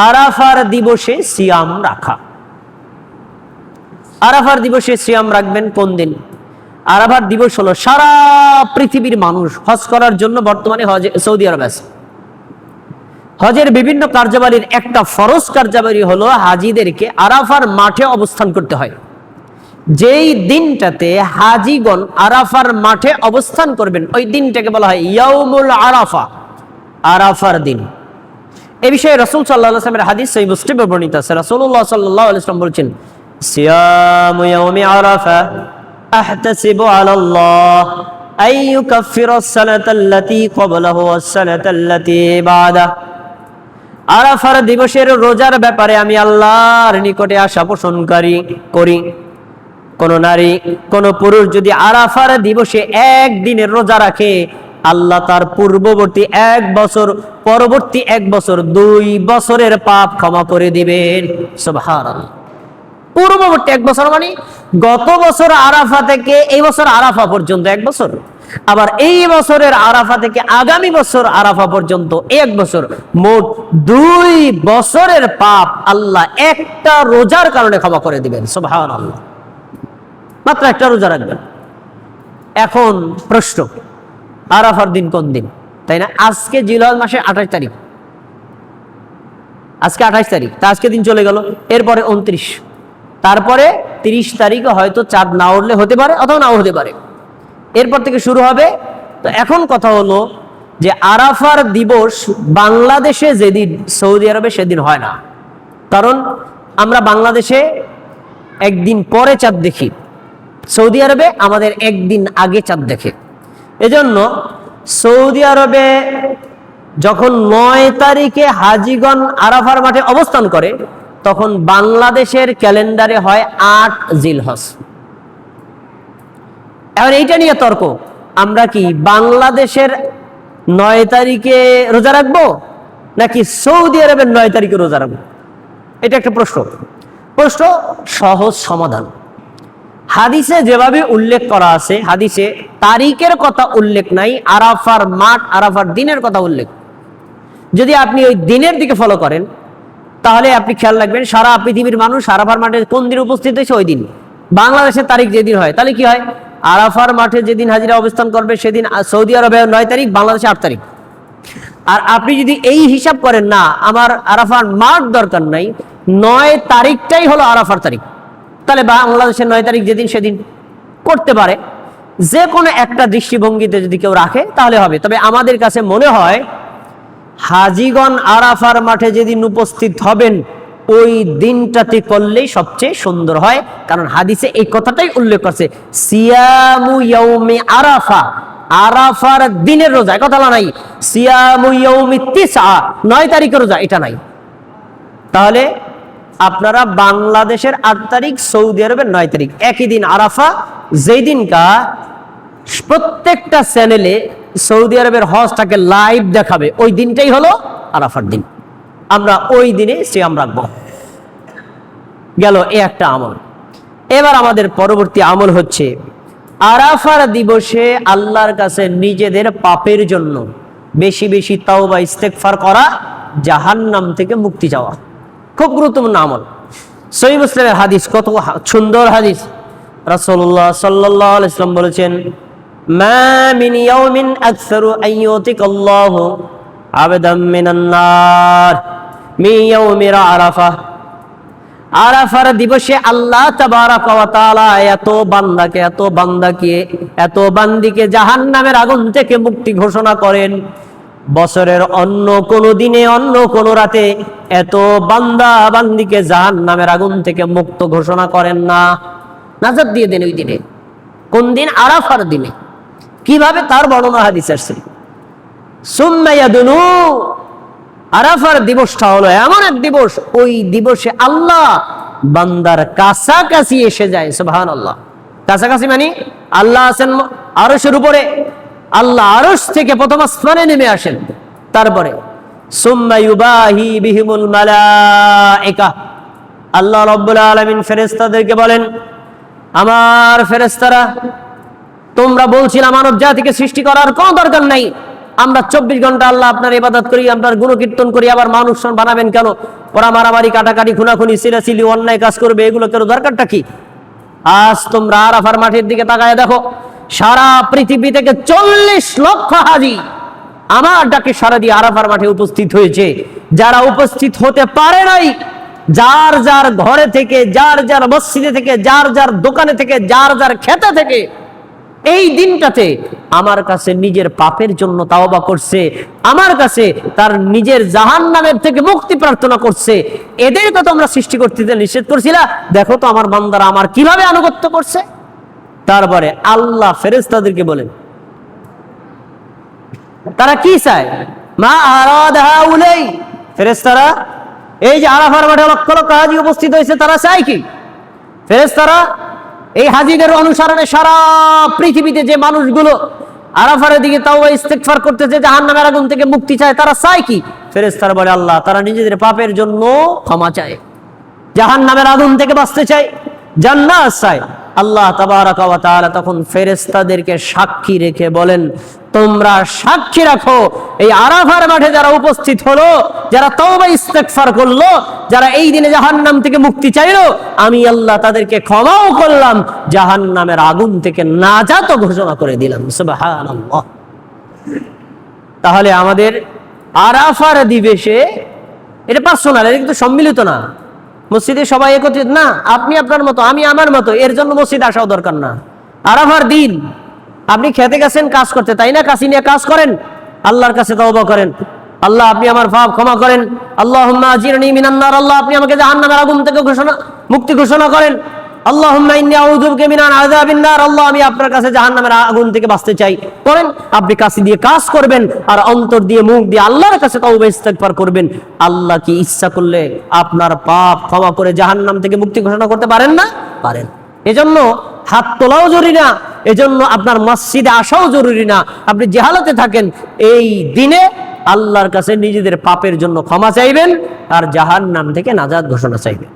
আরাফার দিবসে সিয়াম রাখা। আরাফার দিবসে সিয়াম রাখবেন কোন দিন? আরাফার দিবস হলো সারা পৃথিবীর মানুষ হজ করার জন্য বর্তমানে সৌদি আরব আছে। হজের বিভিন্ন কার্যাবলীর একটা ফরজ কার্যাবলী হলো হাজিদেরকে আরাফার মাঠে অবস্থান করতে হয়। যেই দিনটাতে হাজিগণ আরাফার মাঠে অবস্থান করবেন ওই দিনটাকে বলা হয় ইয়াউমুল আরাফা, আরাফার দিন। এই বিষয়ে রাসূল সাল্লাল্লাহু আলাইহি ওয়াসাল্লামের হাদিস সহিহ মুসলিমে বর্ণিত আছে। রাসূলুল্লাহ সাল্লাল্লাহু আলাইহি ওয়াসাল্লাম বলেছেন, সিয়ামু ইয়াউমি আরাফা আহতাসিবু আলাল্লাহ আন ইউকাফফিরা আস-সানাতাল্লাতী ক্বাবলাহু ওয়াস-সানাতাল্লাতী বা'দাহু। আরাফার দিবসের রোজার ব্যাপারে আমি আল্লাহর নিকটে আশা পোষণ করি, কোন নারী কোন পুরুষ যদি আরাফার দিবসে একদিনের রোজা রাখে, আল্লাহ তার পূর্ববর্তী 1 বছর, পরবর্তী 1 বছর, 2 বছরের পাপ ক্ষমা করে দিবেন। সুবহানাল্লাহ। পূর্ববর্তী 1 বছর মানে গত বছর আরাফা থেকে এই বছর আরাফা পর্যন্ত 1 বছর, আবার এই বছরের আরাফা থেকে আগামী বছর আরাফা পর্যন্ত 1 বছর, মোট 2 বছরের পাপ আল্লাহ একটা রোজার কারণে ক্ষমা করে দিবেন। সুবহানাল্লাহ। মাত্র একটা রোজা রাখবেন। এখন প্রশ্ন, আরাফার দিন কোন দিন? তাই না? আজকে জিলহজ মাসের 28 তারিখ, আজকে 28 তারিখ, তা আজকে দিন চলে গেল। এরপরে 29, তারপরে 30 তারিখে হয়তো চাঁদ না উঠলে হতে পারে অথবা নাও হতে পারে, এরপর থেকে শুরু হবে। তো এখন কথা হলো যে আরাফার দিবস বাংলাদেশে যেদিন, সৌদি আরবে সেদিন হয় না। কারণ আমরা বাংলাদেশে একদিন পরে চাঁদ দেখি, সৌদি আরবে আমাদের একদিন আগে চাঁদ দেখে। এজন্য সৌদি আরবে যখন 9 তারিখে হাজিগণ আরাফার মাঠে অবস্থান করে, তখন বাংলাদেশের ক্যালেন্ডারে হয় 8 জিলহজ। এখন এইটা নিয়ে তর্ক, আমরা কি বাংলাদেশের 9 তারিখে রোজা রাখবো নাকি সৌদি আরবের 9 তারিখে রোজা রাখবো? এটা একটা প্রশ্ন। সহজ সমাধান। হাদিসে যেভাবে উল্লেখ করা আছে, হাদিসে তারিখের কথা উল্লেখ নাই, আরাফার মাঠ, আরাফার দিনের কথা উল্লেখ। যদি আপনি ওই দিনের দিকে ফলো করেন, তাহলে আপনি খেয়াল রাখবেন সারা পৃথিবীর মানুষ আরাফার মাঠে কোন দিন উপস্থিত হয়েছে ওই দিন। বাংলাদেশের তারিখ যেদিন হয়, তাহলে কি হয়? আরাফার মাঠে যেদিন হাজিরা অবস্থান করবে সেদিন সৌদি আরবে 9 তারিখ, বাংলাদেশে 8 তারিখ। আর আপনি যদি এই হিসাব করেন, না আমার আরাফার মাঠ দরকার নাই, 9 তারিখটাই হলো আরাফার তারিখ, তাহলে বাংলাদেশের 9 তারিখ যেদিন সেদিন করতে পারে। যে কোনো একটা দৃষ্টিভঙ্গিতে যদি কেউ রাখে তাহলে হবে। তবে আমাদের কাছে মনে হয় হাজিগণ আরাফার মাঠে যেদিন উপস্থিত হবেন ওই দিনটাতে করলেই সবচেয়ে সুন্দর হয়। কারণ হাদিসে এই কথাটাই উল্লেখ করছে, সিয়ামু ইয়াউমি আরাফা, আরাফার দিনের রোজা। কথা নাই সিয়ামু ইয়াউমি তিসআ, 9 তারিখের রোজা, এটা নাই। তাহলে আপনারা বাংলাদেশের 8 তারিখ, সৌদি আরবের 9 তারিখ, একই দিন আরাফা। যেই দিনকা প্রত্যেকটা চ্যানেলে সৌদি আরবের হজটাকে লাইভ দেখাবে, ওই দিনটাই হলো আরাফার দিন। আমরা ওই দিনে সিয়াম রাখবো। গেল এ একটা আমল। এবার আমাদের পরবর্তী আমল হচ্ছে আরাফার দিবসে আল্লাহর কাছে নিজেদের পাপের জন্য বেশি বেশি তাওবা ইস্তেগফার করা, জাহান্নাম থেকে মুক্তি চাওয়া। খুব গুরুত্বপূর্ণ আমল। সহিহ মুসলিমের হাদিস, কত সুন্দর হাদিস। রাসূলুল্লাহ সাল্লাল্লাহু আলাইহি ওয়াসাল্লাম বলেছেন, মা মিন ইয়াউমিন আকসারু আন ইউতিকাল্লাহু আবদাম মিনান নার মিন ইয়াউমি আরাফা। আরাফার দিবসে আল্লাহ তাবারাক ওয়া তাআলা এত বান্দিকে জাহান্নামের আগুন থেকে মুক্তি ঘোষণা করেন, বছরের অন্য কোন দিনে, অন্য কোন রাতে এত বান্দিকে জাহান্নামের আগুন থেকে মুক্ত ঘোষণা করেন না। নাজাত দিয়ে দেন ওই দিনে। কোন দিন? আরাফার দিনে। কিভাবে? তার বর্ণনা হাদিসে আসছে। সুম্মা ইয়াদুনু, আরাফার দিবসটা হলো এমন এক দিবস, ওই দিবসে আল্লাহ বান্দার কাছাকাছি এসে যায়। সুবহানাল্লাহ। কাছাকাছি মানে আল্লাহ আছেন আরশের উপরে, আল্লাহ আরশ থেকে প্রথম আসমানে নেমে আসেন। তারপরে সুম্মা ইউবাহি বিহিমুল মালায়েকা, আল্লাহ রাব্বুল আলামিন ফেরেশতাদেরকে বলেন, আমার ফেরেশতারা, তোমরা বলছিলাম মানব জাতিকে সৃষ্টি করার কোনো দরকার নাই, আমরা 24 ঘন্টা আল্লাহ আপনার ইবাদত করি, আপনার গুণকীর্তন করি, আবার মানুষ বানাবেন কেন? ওরা মারামারি, কাটাকাটি, খুনাখুনি, সিলাসিলি, অন্যায় কাজ করবে, এগুলোকে দরকারটা কি? আজ তোমরা আরাফার মাঠের দিকে তাকায় দেখো, সারা পৃথিবী থেকে 40 লক্ষ হাজি আমার ডাকে সারা দিয়ে আরাফার মাঠে উপস্থিত হয়েছে। যারা উপস্থিত হতে পারে নাই, যার যার ঘরে থেকে, যার যার মসজিদে থেকে, যার যার দোকানে থেকে, যার যার খেতে থেকে এই দিনটাতে আমার কাছে নিজের পাপের জন্য তাওবা করছে, আমার কাছে তার নিজের জাহান্নামের থেকে মুক্তি প্রার্থনা করছে। এদের তো তোমরা সৃষ্টি করতে নিষেধ করছিলা, দেখো তো আমার বান্দারা আমার কিভাবে আনুগত্য করছে। তারপরে আল্লাহ ফেরেশতাদেরকে বলেন, তারা কি চায়? মা আরাদা উলাই, ফেরেশতারা এই যে আরাফার মাঠে লক্ষ লক্ষ হাজি উপস্থিত হয়েছে, তারা চায় কি? ফেরেশতারা এই হাজিদের অনুসরণে সারা পৃথিবীতে যে মানুষগুলো আরাফারের দিকে তাওবা ইস্তেগফার করতেছে, জাহান্নামের আগুন থেকে মুক্তি চায়, তারা চায় কি? ফেরেশতারা বলে, আল্লাহ তারা নিজেদের পাপের জন্য ক্ষমা চায়, জাহান্নামের আগুন থেকে বাঁচতে চায়, জান্নাত চায়। আল্লাহ তাবারাকা ওয়া তাআলা তখন ফেরেশতাদেরকে সাক্ষী রেখে বলেন, তোমরা সাক্ষী রাখো এই আরাফার মাঠে যারা উপস্থিত হলো, যারা তওবা ইস্তেগফার করলো, যারা এই দিনে জাহান্নাম থেকে মুক্তি চাইলো, আমি আল্লাহ তাদেরকে ক্ষমাও করলাম, জাহান্নামের আগুন থেকে নাজাত ঘোষণা করে দিলাম। সুবহানাল্লাহ। তাহলে আমাদের আরাফার দিবসে, এটা পার্সোনাল, এটা কিন্তু সম্মিলিত না, মসজিদে সবাই একত্রিত না, আপনি আপনার মতো, আমি আমার মতো, এর জন্য মসজিদ আসাও দরকার না। আরাফার দিন আপনি খেতে গেছেন কাজ করতে, তাই না? কাশি নিয়ে কাজ করেন, আল্লাহর কাছে তওবা করেন, আল্লাহ আপনি আমার পাপ ক্ষমা করেন, আল্লাহুম্মা আজিরনি মিনান নার, আল্লাহ আপনি আমাকে জাহান্নামের আগুন থেকে মুক্তি ঘোষণা করেন, আল্লাহুম্মা ইন্নী আউযু বিকা মিন আযাবিন নার, আল্লাহ আমি আপনার কাছে জাহান্নামের আগুন থেকে বাঁচতে চাই। করেন, আপনি কাশি দিয়ে কাজ করবেন আর অন্তর দিয়ে, মুখ দিয়ে আল্লাহর কাছে তওবা ইস্তেগফার করবেন। আল্লাহ কি ইচ্ছা করলে আপনার পাপ ক্ষমা করে জাহান্নাম থেকে মুক্তি ঘোষণা করতে পারেন না? পারেন। এজন্য হাত তোলাও জরুরি না, এজন্য আপনার মসজিদে আসাও জরুরি না। আপনি যে হালতে থাকেন, এই দিনে আল্লাহর কাছে নিজেদের পাপের জন্য ক্ষমা চাইবেন আর জাহান্নাম থেকে নাজাত ঘোষণা চাইবেন।